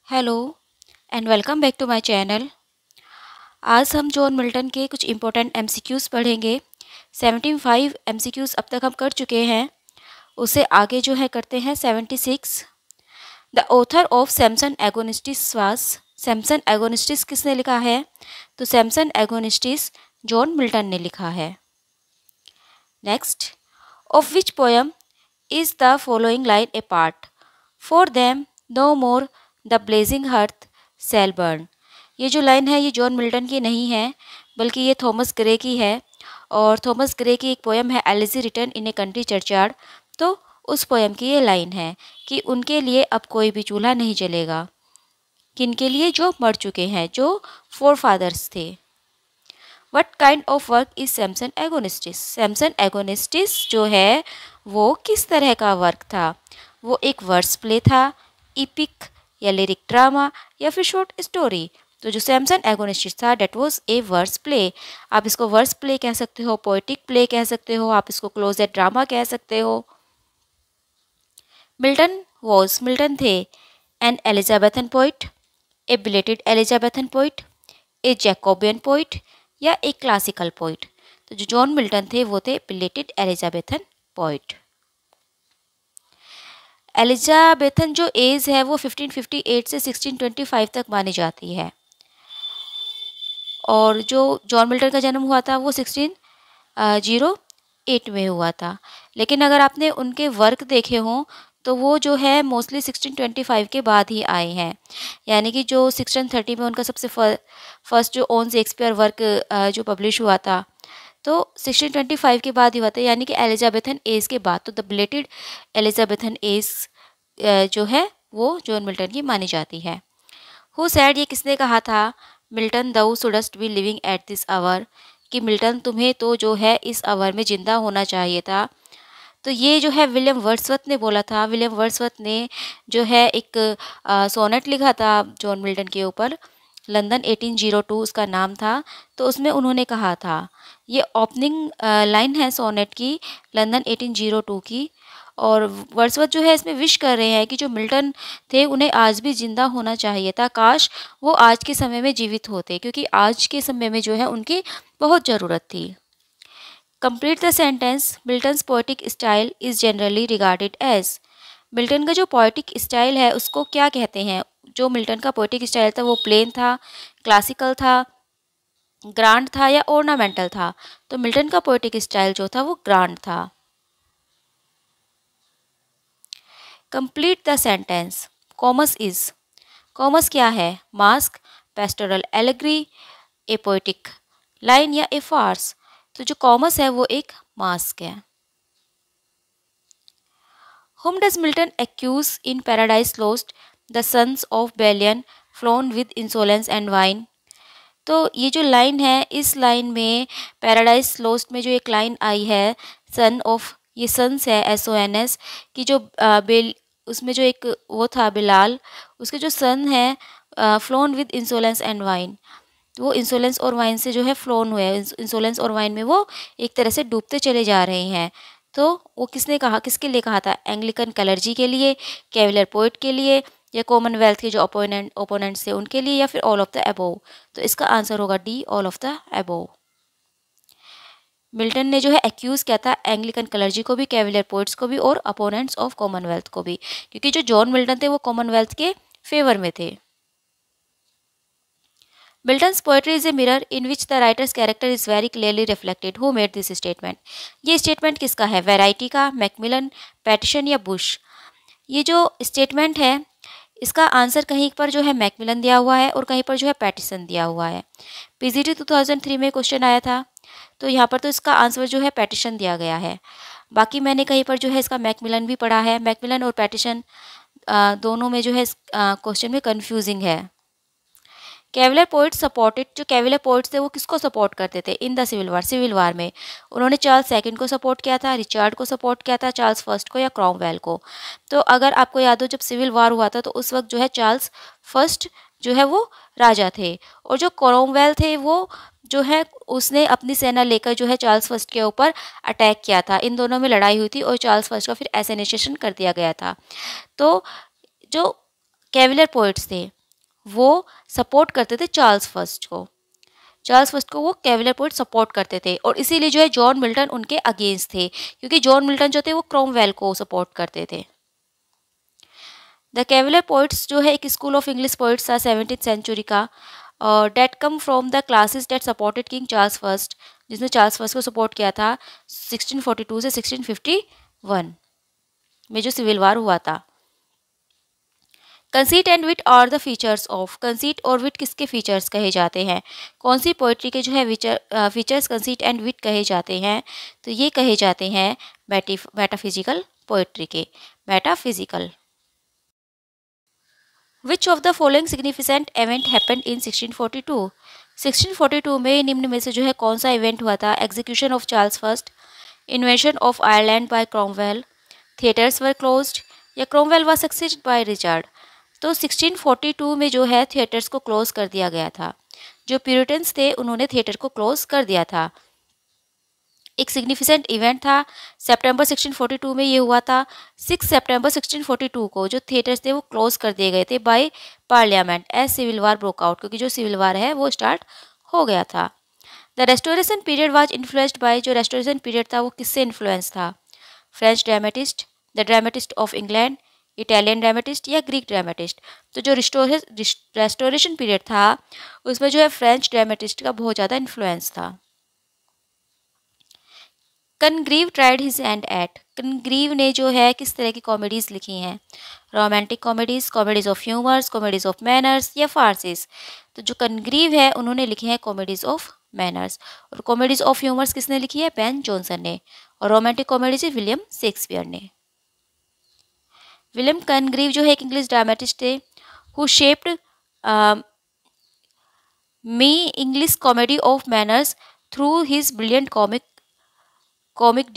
Hello and welcome back to my channel. आज हम John Milton के कुछ इम्पोर्टेंट एमसीक्यूज़ पढ़ेंगे। 75 एमसीक्यूज़ अब तक हम कर चुके हैं, उससे आगे जो है करते हैं 76। The author of Samson Agonistes was, Samson Agonistes किसने लिखा है? तो सैमसन एगोनिस्टिस जॉन मिल्टन ने लिखा है। Next, of which poem is the following line a part? For them no more the blazing hearth shall burn. ये जो लाइन है ये जॉन मिल्टन की नहीं है, बल्कि ये थॉमस ग्रे की है। और थॉमस ग्रे की एक पोएम है elegy return in a country churchyard. तो उस पोएम की ये लाइन है कि उनके लिए अब कोई भी चूल्हा नहीं जलेगा। किनके लिए? जो मर चुके हैं, जो फोर फादर्स थे। What kind of work is Samson Agonistes? Samson Agonistes जो है वो किस तरह का वर्क था? वो एक वर्स प्ले था, इपिक या लिरिक ड्रामा, या फिर शॉर्ट स्टोरी? तो जो सैमसन एगोनिस्टिस था that was a verse play. आप इसको वर्स प्ले कह सकते हो, पोएटिक प्ले कह सकते हो, आप इसको क्लोजेट ड्रामा कह सकते हो। मिल्टन थे एन एलिजाबेथन पोइट, ए बिलेटेड एलिजाबेथन पोइट, ए जैकोबियन पोइट, या एक क्लासिकल पोइट? तो जो जॉन मिल्टन थे वो थे बिलेटेड एलिजाबेथन पोइट। एलिजाबेथन जो एज है वो 1558 से 1625 तक मानी जाती है, और जो जॉन मिल्टन का जन्म हुआ था वो 1608 में हुआ था। लेकिन अगर आपने उनके वर्क देखे हों तो वो जो है मोस्टली 1625 के बाद ही आए हैं। यानी कि जो 1630 में उनका सबसे फर्स्ट जो ऑन शेक्सपियर वर्क जो पब्लिश हुआ था, तो 1625 के बाद ही हुआ था, यानी कि एलिजाबेथन एज के बाद। तो द बिलेटेड एलिजाबेथन एज जो है वो जॉन मिल्टन की मानी जाती है। हु सैड, ये किसने कहा था? Milton thou shouldst be living at this hour, कि मिल्टन तुम्हें तो जो है इस आवर में ज़िंदा होना चाहिए था। तो ये जो है विलियम वर्ड्सवर्थ ने बोला था। विलियम वर्ड्सवर्थ ने जो है एक सोनेट लिखा था जॉन मिल्टन के ऊपर, लंदन 1802 उसका नाम था। तो उसमें उन्होंने कहा था, ये ओपनिंग लाइन है सोनेट की, लंदन 1802 की। और वर्ड्सवर्थ जो है इसमें विश कर रहे हैं कि जो मिल्टन थे उन्हें आज भी ज़िंदा होना चाहिए था, काश वो आज के समय में जीवित होते, क्योंकि आज के समय में जो है उनकी बहुत ज़रूरत थी। Complete the sentence, Milton's poetic style is generally regarded as. Milton का जो पोएटिक स्टाइल है उसको क्या कहते हैं? जो मिल्टन का पोएटिक स्टाइल था वो प्लेन था, क्लासिकल था, ग्रांड था, या ऑर्नामेंटल था? तो मिल्टन का पोएटिक स्टाइल जो था वो ग्रांड था। Complete the sentence, commas is. Commas क्या है? मास्क, पेस्टोरल एलेग्री, ए पोएटिक लाइन, या ए फार्स? तो जो कॉमस है वो एक मास्क है। Whom does Milton accuse in Paradise Lost the sons of Belial flown with insolence and wine? तो ये जो लाइन है, इस लाइन में पैराडाइज लॉस्ट में जो एक लाइन आई है सन ऑफ, ये सन्स है SONS की, जो बेल उसमें जो एक वो था बिलाल, उसके जो सन है phloem with insolence and wine, वो इंसोलेंस और वाइन से जो है फ्लोन हुए, इंसोलेंस और वाइन में वो एक तरह से डूबते चले जा रहे हैं। तो वो किसने कहा, किसके लिए कहा था? एंग्लिकन क्लर्जी के लिए, कैवलर पोइट के लिए, या कॉमनवेल्थ के जो ओपोनेंट्स थे उनके लिए, या फिर ऑल ऑफ द अबोव? तो इसका आंसर होगा D, all of the above. Milton ने जो है एक्यूज़ किया था एंग्लिकन क्लर्जी को भी, कैवलर पोइट्स को भी, और अपोनेंट्स ऑफ कॉमनवेल्थ को भी, क्योंकि जो जॉन मिल्टन थे वो कॉमनवेल्थ के फेवर में थे। Milton's poetry is a mirror in which the writer's character is very clearly reflected. Who made this statement? ये स्टेटमेंट किसका है? वैरायटी का, मैकमिलन, पैटिसन, या बुश? ये जो स्टेटमेंट है इसका आंसर कहीं पर जो है मैकमिलन दिया हुआ है और कहीं पर जो है पैटिसन दिया हुआ है। PGT 2003 में क्वेश्चन आया था, तो यहाँ पर तो इसका आंसर जो है पैटिसन दिया गया है। बाकी मैंने कहीं पर जो है इसका मैकमिलन भी पढ़ा है। मैकमिलन और पैटिसन दोनों में जो है क्वेश्चन में कन्फ्यूजिंग है। कैवलर पोइट्स सपोर्टेड, जो कैवलर पोइट्स थे वो किसको सपोर्ट करते थे? In the civil war, civil war में उन्होंने चार्ल्स सेकंड को सपोर्ट किया था, रिचर्ड को सपोर्ट किया था, चार्ल्स फर्स्ट को, या क्रॉमवेल को? तो अगर आपको याद हो जब सिविल वार हुआ था तो उस वक्त जो है चार्ल्स फर्स्ट जो है वो राजा थे, और जो क्रॉमवेल थे वो जो है उसने अपनी सेना लेकर जो है चार्ल्स फर्स्ट के ऊपर अटैक किया था। इन दोनों में लड़ाई हुई थी और चार्ल्स फर्स्ट का फिर एसेनेशन कर दिया गया था। तो जो कैवलर पोइट्स थे वो सपोर्ट करते थे चार्ल्स फर्स्ट को। चार्ल्स फर्स्ट को वो कैवलर पोइट सपोर्ट करते थे और इसीलिए जो है जॉन मिल्टन उनके अगेंस्ट थे, क्योंकि जॉन मिल्टन जो थे वो क्रोमवेल को सपोर्ट करते थे। द कैवलर पोइट्स जो है एक स्कूल ऑफ इंग्लिश पोइट्स था 17th सेंचुरी का, और that come from the classes that supported King Charles first, जिसने चार्ल्स फर्स्ट को सपोर्ट किया था 1642 से 1651 में जो सिविल वार हुआ था। Conceit and wit are the features of, conceit और विट किसके फीचर्स कहे जाते हैं? कौन सी पोइट्री के जो है फीचर्स कंसीट एंड विट कहे जाते हैं? तो ये कहे जाते हैं मेटाफिजिकल पोइट्री के, metaphysical. Which of the following significant event happened in 1642? 1642 में निम्न में से जो है कौन सा इवेंट हुआ था? Execution of Charles first, invasion of Ireland by Cromwell, theatres were closed, या Cromwell was succeeded by Richard. तो 1642 में जो है थिएटर्स को क्लोज कर दिया गया था। जो प्यूरिटन्स थे उन्होंने थिएटर को क्लोज कर दिया था। एक सिग्निफिकेंट इवेंट था, सितंबर 1642 में ये हुआ था। 6 सितंबर 1642 को जो थिएटर्स थे वो क्लोज कर दिए गए थे by parliament as civil war broke out, क्योंकि जो सिविल वार है वो स्टार्ट हो गया था। The restoration period was influenced by, जो रेस्टोरेशन पीरियड था वो किससे इन्फ्लुएंस था? French dramatist, the dramatist of England, Italian dramatist, या ग्रीक ड्रामेटिस्ट। तो जो रेस्टोरेशन पीरियड था उसमें जो है फ्रेंच ड्रामेटिस्ट का बहुत ज़्यादा इन्फ्लुएंस था। कनग्रीव ट्राइड हिज हैंड एट, कनग्रीव ने जो है किस तरह की कॉमेडीज़ लिखी हैं? Romantic comedies, comedies of humours, comedies of manners, या फार्सेस। तो जो कनग्रीव है उन्होंने लिखी है कॉमेडीज़ ऑफ मैनर्स, और कॉमेडीज़ ऑफ ह्यूमर्स किसने लिखी है? बेन जॉनसन ने, और रोमांटिक कॉमेडीज विलियम शेक्सपियर ने। विलियम कनग्रीव जो है एक इंग्लिश ड्रामेटिस्ट थे who shaped me English comedy of manners through his brilliant comic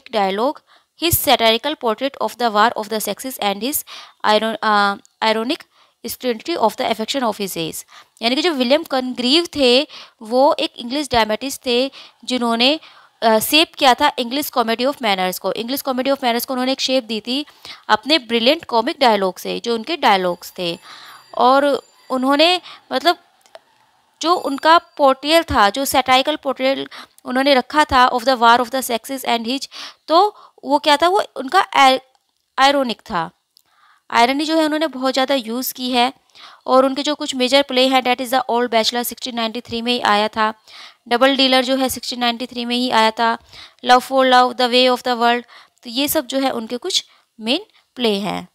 dialogue, his satirical portrait of the war of the sexes, and his ironic stupidity of the affection of his age। यानी कि जो William कनग्रीव थे वो एक English dramatist थे जिन्होंने shape किया था इंग्लिश कॉमेडी ऑफ मैनर्स को। इंग्लिश कॉमेडी ऑफ मैनर्स को उन्होंने एक शेप दी थी अपने ब्रिलियंट कॉमिक डायलॉग से, जो उनके डायलॉग्स थे। और उन्होंने मतलब जो उनका पोर्ट्रेल था, जो सैटाइकल पोर्ट्रेल उन्होंने रखा था of the war of the sexes and his, तो वो क्या था? वो उनका आयरोनिक था। आयरनी जो है उन्होंने बहुत ज़्यादा यूज़ की है। और उनके जो कुछ मेजर प्ले हैं, that is the old bachelor 1693 में ही आया था। डबल डीलर जो है 1693 में ही आया था। Love for love, the way of the world, तो ये सब जो है उनके कुछ मेन प्ले हैं।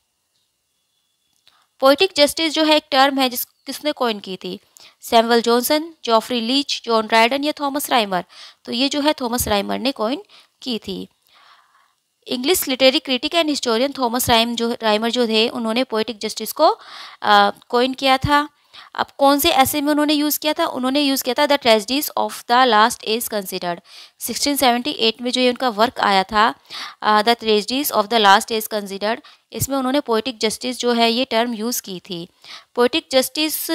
पोइटिक जस्टिस जो है एक टर्म है किसने कॉइन की थी? Samuel Johnson, Geoffrey Leech, John Dryden, या थॉमस राइमर। तो ये जो है थॉमस राइमर ने कॉइन की थी। English literary critic and historian Thomas Rymer जो थे उन्होंने पोइटिक जस्टिस को कॉइन किया था। अब कौन से ऐसे में उन्होंने यूज़ किया था? उन्होंने यूज़ किया था the tragedies of the last age considered. 1678 में जो ये उनका वर्क आया था the tragedies of the last age considered, इसमें उन्होंने पोइटिक जस्टिस जो है ये टर्म यूज़ की थी। पोइटिक जस्टिस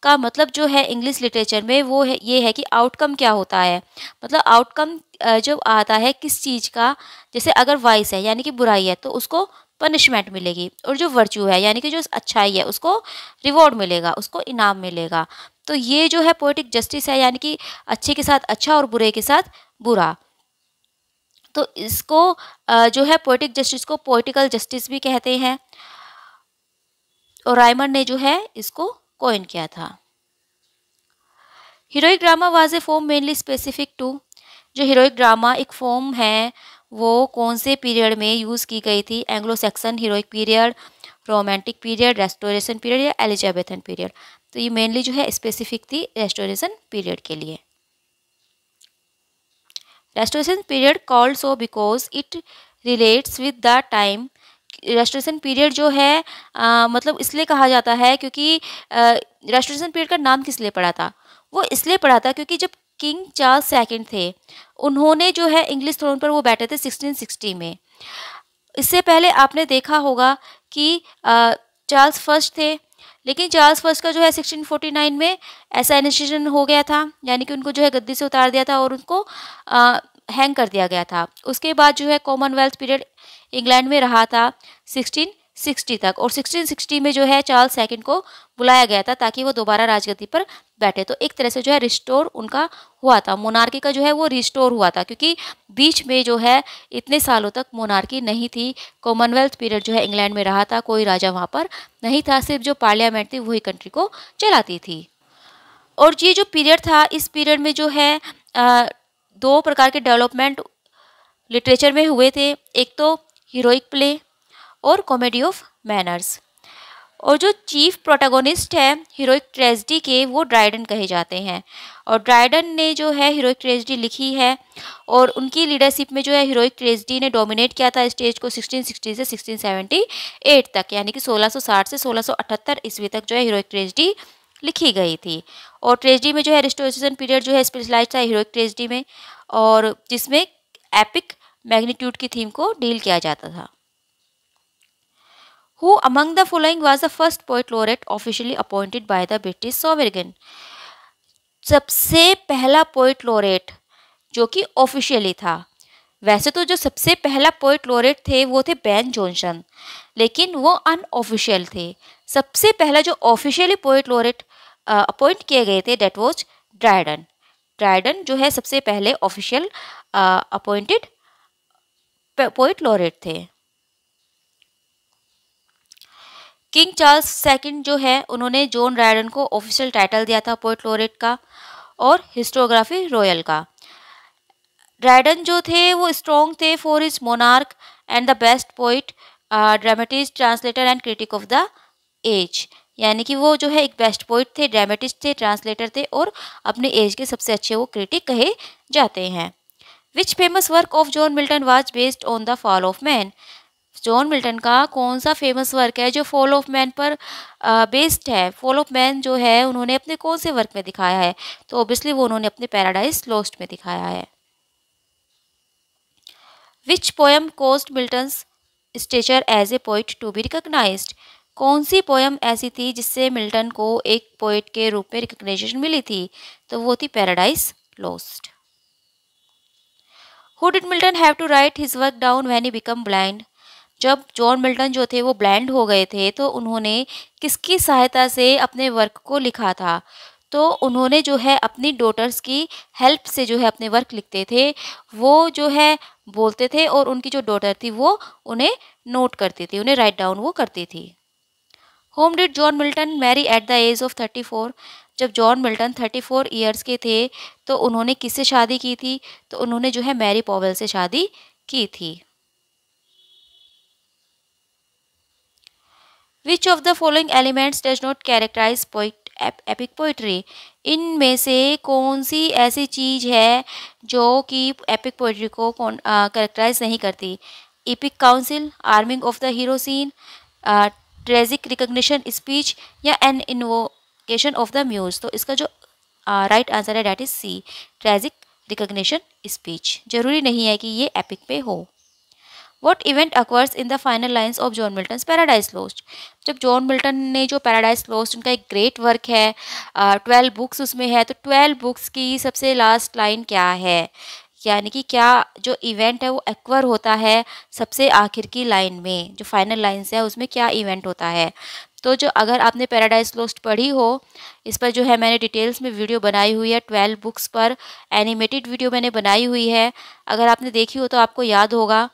का मतलब जो है इंग्लिश लिटरेचर में वो है ये है कि आउटकम क्या होता है, मतलब आउटकम जब आता है किस चीज़ का, जैसे अगर वाइस है यानी कि बुराई है तो उसको पनिशमेंट मिलेगी, और जो वर्च्यू है यानी कि जो अच्छाई है उसको रिवॉर्ड मिलेगा, उसको इनाम मिलेगा। तो ये जो है पोइटिक जस्टिस है, यानी कि अच्छे के साथ अच्छा और बुरे के साथ बुरा। तो इसको जो है पोइटिक जस्टिस को पोइटिकल जस्टिस भी कहते हैं, और राइमर ने जो है इसको कॉइन किया था। Heroic drama was a form mainly specific to, जो हीरोइक ड्रामा एक फॉर्म है वो कौन से पीरियड में यूज़ की गई थी? Anglo Saxon heroic period, romantic period, restoration period, या एलिजाबेथन पीरियड। तो ये मेनली जो है स्पेसिफिक थी रेस्टोरेशन पीरियड के लिए। Restoration period called so because it relates with the time. Restoration period जो है मतलब इसलिए कहा जाता है क्योंकि रेस्टोरेशन पीरियड का नाम किस लिए पड़ा था? वो इसलिए पड़ा था क्योंकि जब किंग चार्ल्स सेकंड थे उन्होंने जो है इंग्लिश थ्रोन पर वो बैठे थे 1660 में। इससे पहले आपने देखा होगा कि चार्ल्स फर्स्ट थे, लेकिन चार्ल्स फर्स्ट का जो है 1649 में असैसिनेशन हो गया था, यानी कि उनको जो है गद्दी से उतार दिया था और उनको हैंग कर दिया गया था। उसके बाद जो है कॉमनवेल्थ पीरियड इंग्लैंड में रहा था 1660 तक, और 1660 में जो है चार्ल्स सेकंड को बुलाया गया था ताकि वो दोबारा राजगद्दी पर बैठे। तो एक तरह से जो है रिस्टोर उनका हुआ था, मोनार्की का जो है वो रिस्टोर हुआ था, क्योंकि बीच में जो है इतने सालों तक मोनार्की नहीं थी। कॉमनवेल्थ पीरियड जो है इंग्लैंड में रहा था, कोई राजा वहाँ पर नहीं था, सिर्फ जो पार्लियामेंट थी वही कंट्री को चलाती थी। और ये जो पीरियड था, इस पीरियड में जो है दो प्रकार के डेवलपमेंट लिटरेचर में हुए थे। एक तो हीरोइक प्ले और कॉमेडी ऑफ मैनर्स। और जो चीफ प्रोटैगोनिस्ट है हीरोइक ट्रेजेडी के, वो ड्राइडन कहे जाते हैं। और ड्राइडन ने जो है हीरोइक ट्रेजेडी लिखी है, और उनकी लीडरशिप में जो है हीरोइक ट्रेजेडी ने डोमिनेट किया था स्टेज को 1660 से 1678 तक, यानी कि 1660 से 1678 ईस्वी तक जो है हीरोइक ट्रेजेडी लिखी गई थी। और ट्रेजेडी में जो है रिस्टोरेशन पीरियड जो है स्पेशलाइज था हीरोइक ट्रेजेडी में, और जिसमें एपिक मैग्नीट्यूड की थीम को डील किया जाता था। Who among the following was the first poet laureate officially appointed by the British sovereign? सबसे पहला पोइट लोरेट जो कि ऑफिशियली था। वैसे तो जो सबसे पहला पोइट लोरेट थे वो थे बेन जॉनसन, लेकिन वो अनऑफिशियल थे। सबसे पहला जो ऑफिशियली पोइट लोरेट अपॉइंट किए गए थे दैट वाज ड्राइडन। ड्राइडन जो है सबसे पहले ऑफिशियल अपॉइंटेड पोइट लोरेट थे। किंग चार्ल्स सेकंड जो है उन्होंने जॉन ड्राइडन को ऑफिशियल टाइटल दिया था पोइट लोरेट का और हिस्टोग्राफी रॉयल का। ड्राइडन जो थे वो स्ट्रॉन्ग थे for his monarch and the best poet, dramatist, translator and critic of the age. यानी कि वो जो है एक बेस्ट पोइट थे, ड्रामेटिस्ट थे, ट्रांसलेटर थे और अपने एज के सबसे अच्छे वो क्रिटिक कहे जाते हैं। Which famous work of John Milton was based on the fall of man? John Milton का कौन सा फेमस वर्क है जो फॉल ऑफ मैन पर बेस्ड है? फॉल ऑफ मैन जो है उन्होंने अपने कौन से वर्क में दिखाया है? तो ऑब्वियसली वो उन्होंने अपने पैराडाइज लॉस्ट में दिखाया है। Which poem caused Milton's stature as a poet to be recognised? कौन सी पोएम ऐसी थी जिससे मिल्टन को एक पोइट के रूप में रिकॉग्निशन मिली थी? तो वो थी paradise lost. Who did Milton have to write his work down when he become blind? जब जॉन मिल्टन जो थे वो ब्लाइंड हो गए थे तो उन्होंने किसकी सहायता से अपने वर्क को लिखा था? तो उन्होंने जो है अपनी डॉटर्स की हेल्प से जो है अपने वर्क लिखते थे। वो जो है बोलते थे और उनकी जो डॉटर थी वो उन्हें नोट करती थी, उन्हें राइट डाउन वो करती थी। Whom did John Milton marry at the age of 34? जब जॉन मिल्टन 34 ईयर्स के थे तो उन्होंने किससे शादी की थी? तो उन्होंने जो है मैरी पॉवेल से शादी की थी। Which of the following elements does not characterize epic poetry? इनमें से कौन सी ऐसी चीज है जो कि एपिक पोइट्री को कैरेक्टराइज नहीं करती? Epic council, arming of the hero scene, tragic recognition speech या an invocation of the muse? तो इसका जो राइट आंसर है that is C, tragic recognition speech. जरूरी नहीं है कि ये एपिक पे हो। What event occurs in the final lines of John Milton's Paradise Lost? जब जॉन मिल्टन ने जो पैराडाइज लॉस्ट, उनका एक ग्रेट वर्क है, 12 बुक्स उसमें है, तो 12 बुक्स की सबसे लास्ट लाइन क्या है? यानी कि क्या जो इवेंट है वो एक्वर होता है सबसे आखिर की लाइन में, जो फाइनल लाइन्स है उसमें क्या इवेंट होता है? तो जो अगर आपने पैराडाइज लॉस्ट पढ़ी हो, इस पर जो है मैंने डिटेल्स में वीडियो बनाई हुई है, 12 बुक्स पर एनिमेटेड वीडियो मैंने बनाई हुई है। अगर आपने देखी हो तो आपको याद होगा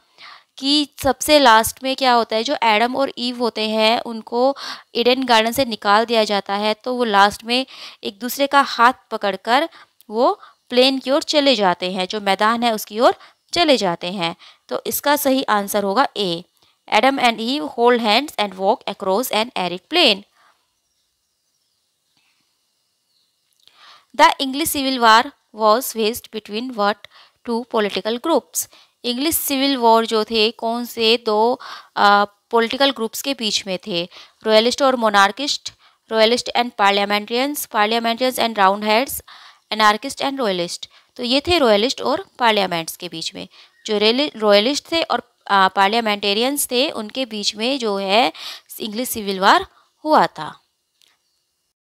कि सबसे लास्ट में क्या होता है, जो एडम और ईव होते हैं उनको ईडन गार्डन से निकाल दिया जाता है, तो वो लास्ट में एक दूसरे का हाथ पकड़कर वो प्लेन की ओर चले जाते हैं, जो मैदान है उसकी ओर चले जाते हैं। तो इसका सही आंसर होगा A, Adam and Eve hold hands and walk across an arid plain. The English civil war was waged between what two political groups? English civil war जो थे कौन से दो पॉलिटिकल ग्रुप्स के बीच में थे? रॉयलिस्ट और monarchist, royalist and parliamentarians, parliamentarians and round heads, anarchist and royalist. तो ये थे रॉयलिस्ट और पार्लियामेंट्स के बीच में। जो रॉयलिस्ट थे और पार्लियामेंटेरियंस थे उनके बीच में जो है इंग्लिश सिविल वॉर हुआ था।